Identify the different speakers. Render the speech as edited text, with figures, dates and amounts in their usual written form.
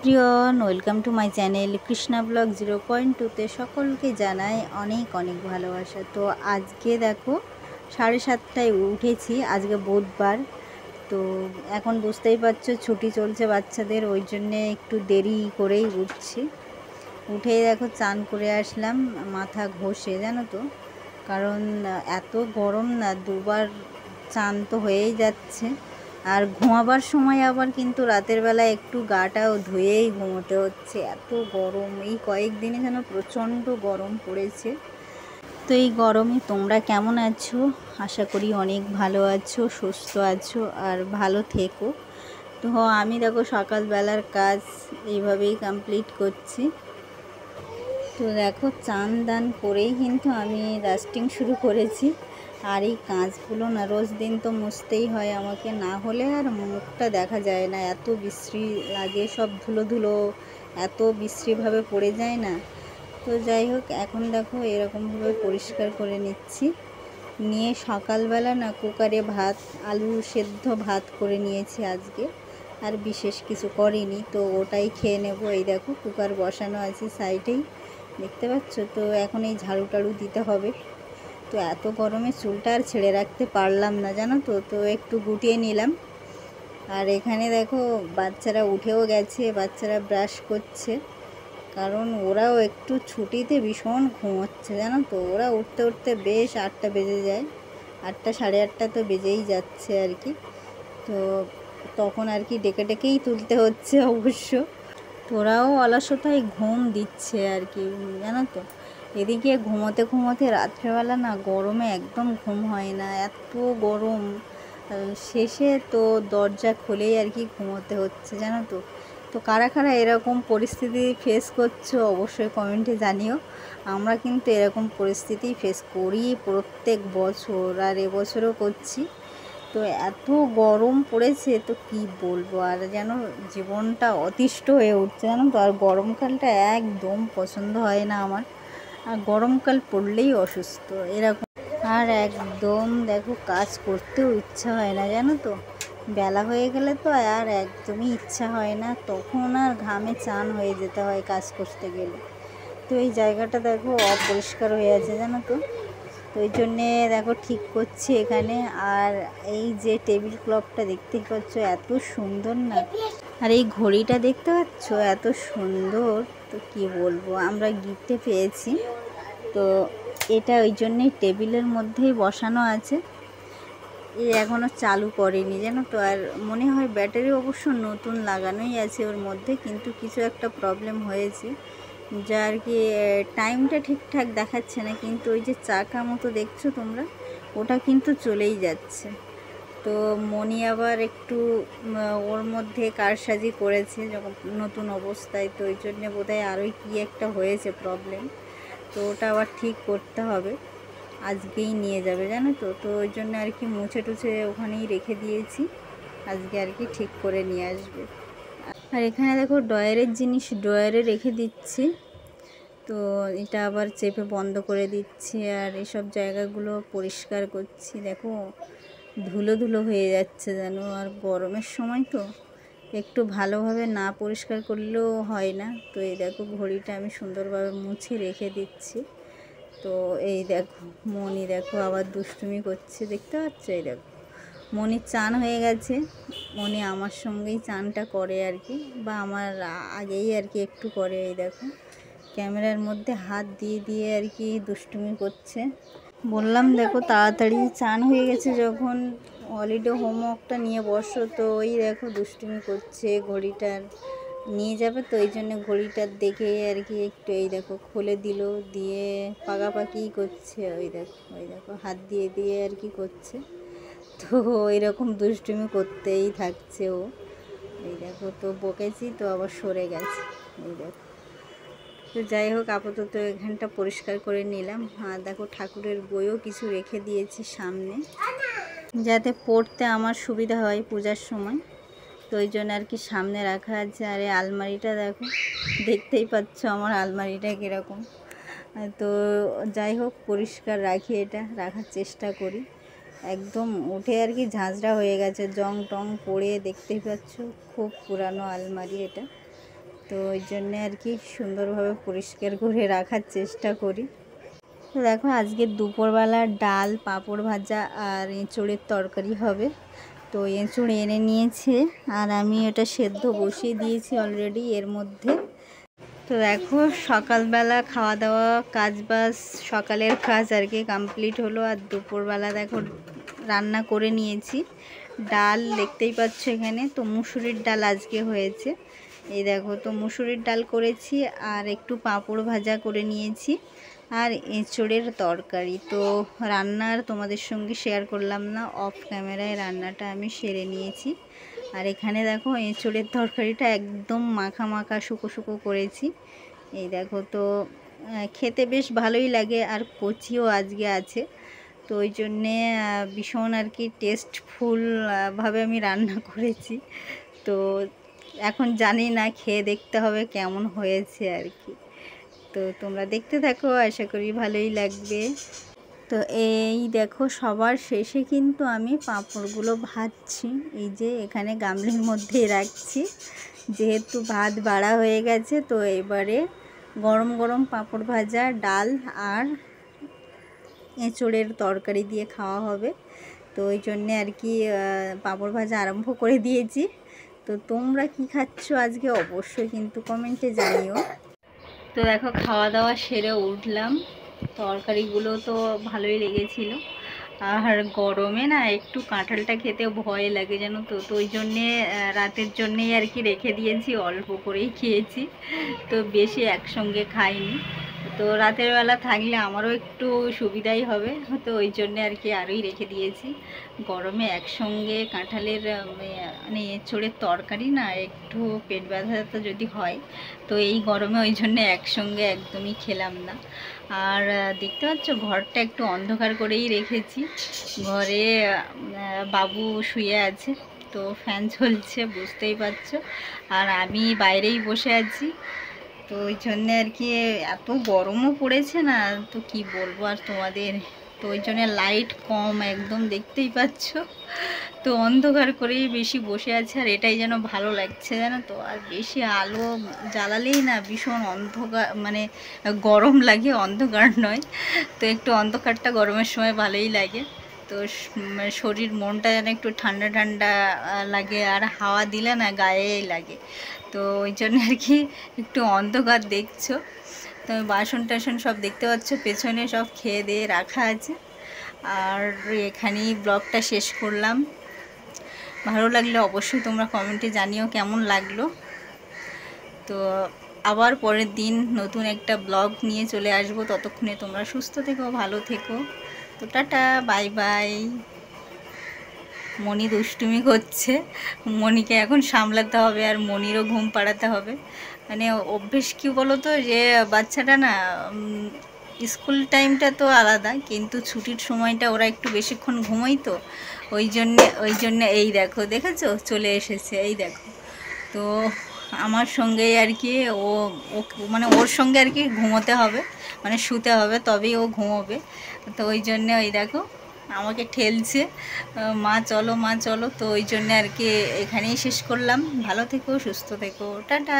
Speaker 1: প্রিয়ন, welcome to my channel Krishna blog 0.2তে সকলকে জানাই অনেক অনেক ভালোবাসা। তো আজকে দেখো 7:30টায় উঠেছি, আজকে বুধবার। তো এখন বুঝতেই পারছো ছুটি চলছে বাচ্চাদের, ওই জন্যে একটু দেরি করেই উঠছি। উঠেই দেখো চান করে আসলাম মাথা ঘষে, জানো তো, কারণ এত গরম না, দুবার চান তো হয়েই যাচ্ছে। আর ঘুমাবার সময় আবার কিন্তু রাতের বেলা একটু গাটাও ধুয়েই ঘুমোতে হচ্ছে, এত গরম। এই কয়েকদিনে যেন প্রচণ্ড গরম পড়েছে। তো এই গরমে তোমরা কেমন আছো? আশা করি অনেক ভালো আছো, সুস্থ আছো আর ভালো থেকো। তো আমি দেখো সকালবেলার কাজ এইভাবেই কমপ্লিট করছি। তো দেখো চান দান করেই কিন্তু আমি ডাস্টিং শুরু করেছি। আর এই কাঁচগুলো না রোজ দিন তো মুছতেই হয় আমাকে, না হলে আর মুখটা দেখা যায় না, এত বিশ্রী লাগে, সব ধুলো ধুলো এত বিশ্রীভাবে পড়ে যায় না। তো যাই হোক, এখন দেখো এরকমভাবে পরিষ্কার করে নিচ্ছি। নিয়ে সকালবেলা না কুকারে ভাত, আলু সেদ্ধ ভাত করে নিয়েছি আজকে, আর বিশেষ কিছু করিনি। তো ওটাই খেয়ে নেব। এই দেখো কুকার বসানো আছে সাইডেই, দেখতে পাচ্ছ। তো এখন এই ঝাড়ু টাড়ু দিতে হবে। তো এত গরমে চুলটা আর ছেড়ে রাখতে পারলাম না, জানো তো, তো একটু গুটিয়ে নিলাম। আর এখানে দেখো বাচ্চারা উঠেও গেছে, বাচ্চারা ব্রাশ করছে, কারণ ওরাও একটু ছুটিতে ভীষণ ঘুমোচ্ছে, জানো তো। ওরা উঠতে উঠতে বেশ 8টা বেজে যায়, 8টা সাড়ে 8টা তো বেজেই যাচ্ছে আর কি। তো তখন আর কি ডেকে ডেকেই তুলতে হচ্ছে অবশ্য। তোরাও অলসতায় ঘুম দিচ্ছে আর কি, জানো তো। এদিকে ঘুমোতে ঘুমোতে রাত্রেবেলা না গরমে একদম ঘুম হয় না, এত গরম। শেষে তো দরজা খুলেই আর কি ঘুমোতে হচ্ছে, জানো তো। তো কারা কারা এরকম পরিস্থিতি ফেস করছো অবশ্যই কমেন্টে জানিও। আমরা কিন্তু এরকম পরিস্থিতি ফেস করি প্রত্যেক বছর, আর এবছরও করছি। তো এত গরম পড়েছে তো কি বলবো, আর যেন জীবনটা অতিষ্ঠ হয়ে উঠছে, জানো তো। আর গরমকালটা একদম পছন্দ হয় না আমার, আর গরমকাল পড়লেই অসুস্থ এরকম। আর একদম দেখো কাজ করতেও ইচ্ছা হয় না, জানো তো। বেলা হয়ে গেলে তো আর একদমই ইচ্ছা হয় না, তখন আর ঘামে চান হয়ে যেতে হয় কাজ করতে গেলে। তো এই জায়গাটা দেখো অপরিষ্কার হয়ে আছে, জানো তো। তো ওই জন্যে দেখো ঠিক করছি এখানে। আর এই যে টেবিল ক্লথটা দেখতেই পাচ্ছ এত সুন্দর না, আর এই ঘড়িটা দেখতে পাচ্ছ এত সুন্দর। তো কি বলবো, আমরা গিফটে পেয়েছি। তো এটা ওই জন্যেই টেবিলের মধ্যেই বসানো আছে, এই এখনও চালু করেনি, জানো তো। আর মনে হয় ব্যাটারি অবশ্য নতুন লাগানোই আছে ওর মধ্যে, কিন্তু কিছু একটা প্রবলেম হয়েছে যা আর কি টাইমটা ঠিকঠাক দেখাচ্ছে না। কিন্তু ওই যে চাকা মতো দেখছো তোমরা, ওটা কিন্তু চলেই যাচ্ছে। তো মনি আবার একটু ওর মধ্যে কারসাজি করেছে যখন নতুন অবস্থায়, তো ওই জন্যে বোধহয় আরোই কী একটা হয়েছে প্রবলেম। তো ওটা আবার ঠিক করতে হবে, আজকেই নিয়ে যাবে, জানো তো। তো ওই জন্য আর কি মুছে টুছে ওখানেই রেখে দিয়েছি, আজকে আর কি ঠিক করে নিয়ে আসবে। আর এখানে দেখো ড্রয়ারের জিনিস ড্রয়ারে রেখে দিচ্ছি। তো এটা আবার চেপে বন্ধ করে দিচ্ছি, আর এসব জায়গাগুলো পরিষ্কার করছি। দেখো ধুলো ধুলো হয়ে যাচ্ছে যেন, আর গরমের সময় তো একটু ভালোভাবে না পরিষ্কার করলেও হয় না। তো এই দেখো ঘড়িটা আমি সুন্দরভাবে মুছে রেখে দিচ্ছি। তো এই দেখো মনি দেখো আবার দুষ্টুমি করছে, দেখতে পাচ্ছ। এই দেখো মনির চান হয়ে গেছে, মনি আমার সঙ্গেই চানটা করে আর কি, বা আমার আগেই আর কি একটু করে। এই দেখো ক্যামেরার মধ্যে হাত দিয়ে দিয়ে আর কি দুষ্টুমি করছে। বললাম দেখো তাড়াতাড়ি চান হয়ে গেছে যখন, হলিডে হোমওয়ার্কটা নিয়ে বসো। তো ওই দেখো দুষ্টুমি করছে, ঘড়িটার নিয়ে যাবে, তো এই জন্য ঘড়িটার দেখে আর কি একটু এই দেখো খুলে দিল, দিয়ে পাকাপাকি করছে। ওই দেখো হাত দিয়ে দিয়ে আর কি করছে। তো এরকম দুষ্টুমি করতেই থাকছে ও। এই দেখো তো বকেছি তো আবার সরে গেছে, এই দেখো। তো যাই হোক আপাতত এখানটা পরিষ্কার করে নিলাম। আর দেখো ঠাকুরের বইও কিছু রেখে দিয়েছি সামনে, যাতে পড়তে আমার সুবিধা হয় পূজার সময়। তো ওই জন্য আর কি সামনে রাখা আছে। আর এই আলমারিটা দেখো, দেখতেই পাচ্ছ আমার আলমারিটা কীরকম। তো যাই হোক পরিষ্কার রাখি, এটা রাখার চেষ্টা করি। একদম উঠে আর কি ঝাঁঝরা হয়ে গেছে, জং টং পড়ে, দেখতেই পাচ্ছ খুব পুরানো আলমারি এটা। তো ওই জন্যে আর কি সুন্দরভাবে পরিষ্কার করে রাখার চেষ্টা করি। তো দেখো আজকে দুপুরবেলা ডাল, পাঁপড় ভাজা আর এঁচোড়ের তরকারি হবে। তো এঁচোড় এনে নিয়েছে আর আমি এটা সেদ্ধ বসিয়ে দিয়েছি অলরেডি এর মধ্যে। তো দেখো সকালবেলা খাওয়া দাওয়া কাজবাজ, সকালের কাজ আর কি কমপ্লিট হলো। আর দুপুরবেলা দেখো রান্না করে নিয়েছি। ডাল দেখতেই পাচ্ছ এখানে, তো মুসুরির ডাল আজকে হয়েছে। এই দেখো, তো মুসুরির ডাল করেছি আর একটু পাঁপড় ভাজা করে নিয়েছি আর এঁচোড়ের তরকারি। তো রান্নার তোমাদের সঙ্গে শেয়ার করলাম না, অফ ক্যামেরায় রান্নাটা আমি সেরে নিয়েছি। আর এখানে দেখো এঁচোড়ের তরকারিটা একদম মাখা মাখা শুকো শুকো করেছি। এই দেখো, তো খেতে বেশ ভালোই লাগে আর কচিও আজকে আছে। তো ওই জন্যে ভীষণ আর কি টেস্টফুলভাবে আমি রান্না করেছি। তো এখন জানি না, খেয়ে দেখতে হবে কেমন হয়েছে আর কি। তো তোমরা দেখতে থাকো, আশা করি ভালোই লাগবে। তো এই দেখো সবার শেষে কিন্তু আমি পাঁপড়গুলো ভাজছি। এই যে এখানে গামলির মধ্যে রাখছি, যেহেতু ভাত বাড়া হয়ে গেছে। তো এবারে গরম গরম পাঁপড় ভাজা, ডাল আর এঁচোড়ের তরকারি দিয়ে খাওয়া হবে। তো ওই জন্যে আর কি পাঁপড় ভাজা আরম্ভ করে দিয়েছি। তো তোমরা কি খাচ্ছ আজকে অবশ্যই কিন্তু কমেন্টে জানিও। তো দেখো খাওয়া দাওয়া সেরে উঠলাম, তরকারিগুলো তো ভালোই লেগেছিল। আর গরমে না একটু কাঁঠালটা খেতে ভয় লাগে জানো তো। তো ওই জন্যে রাতের জন্যেই আর কি রেখে দিয়েছি, অল্প করেই খেয়েছি, তো বেশি একসঙ্গে খাইনি। তো রাতের বেলা থাকলে আমারও একটু সুবিধাই হবে, তো ওই জন্যে আর কি আরোই রেখে দিয়েছি। গরমে একসঙ্গে কাঁঠালের মানে এঁচোড়ের তরকারি না একটু পেট ব্যথা তো যদি হয়, তো এই গরমে ওই জন্যে একসঙ্গে একদমই খেলাম না। আর দেখতে পাচ্ছ ঘরটা একটু অন্ধকার করেই রেখেছি। ঘরে বাবু শুয়ে আছে, তো ফ্যান চলছে বুঝতেই পারছো। আর আমি বাইরেই বসে আছি। তো ওই জন্যে আর কি এত গরমও পড়েছে না, তো কি বলবো আর তোমাদের। তো ওই জন্যে লাইট কম একদম, দেখতেই পাচ্ছ। তো অন্ধকার করেই বেশি বসে আছে, আর এটাই যেন ভালো লাগছে জানো তো। আর বেশি আলো জ্বালালেই না ভীষণ অন্ধকার, মানে গরম লাগে, অন্ধকার নয়। তো একটু অন্ধকারটা গরমের সময় ভালোই লাগে। তো শরীর মনটা যেন একটু ঠান্ডা ঠান্ডা লাগে, আর হাওয়া দিলে না গায়েই লাগে। তো ওই জন্য আর কি একটু অন্ধকার দেখছো। তো বাসন টাসন সব দেখতে পাচ্ছ পেছনে সব খেয়ে দিয়ে রাখা আছে। আর এখানেই ব্লগটা শেষ করলাম। ভালো লাগলে অবশ্যই তোমরা কমেন্টে জানিও কেমন লাগলো। তো আবার পরের দিন নতুন একটা ব্লগ নিয়ে চলে আসবো। ততক্ষণে তোমরা সুস্থ থেকো, ভালো থেকো। তো টাটা, বাই বাই। মনি দুষ্টুমি করছে, মনিকে এখন সামলাতে হবে আর মনিরও ঘুম পাড়াতে হবে। মানে অভ্যেস কী বলো তো, যে বাচ্চাটা না স্কুল টাইমটা তো আলাদা, কিন্তু ছুটির সময়টা ওরা একটু বেশিক্ষণ ঘুমোয়। তো ওই জন্যে এই দেখো, দেখেছো চলে এসেছে, এই দেখো। তো আমার সঙ্গেই আর কি ও মানে ওর সঙ্গে আর কি ঘুমোতে হবে, মানে শুতে হবে, তবেই ও ঘুমোবে। তো ওই জন্যে ওই দেখো আমাকে ঠেলছে, মা চলো মা চলো। তো ওই জন্যে আর কি এখানেই শেষ করলাম। ভালো থেকো, সুস্থ থেকো, টাটা।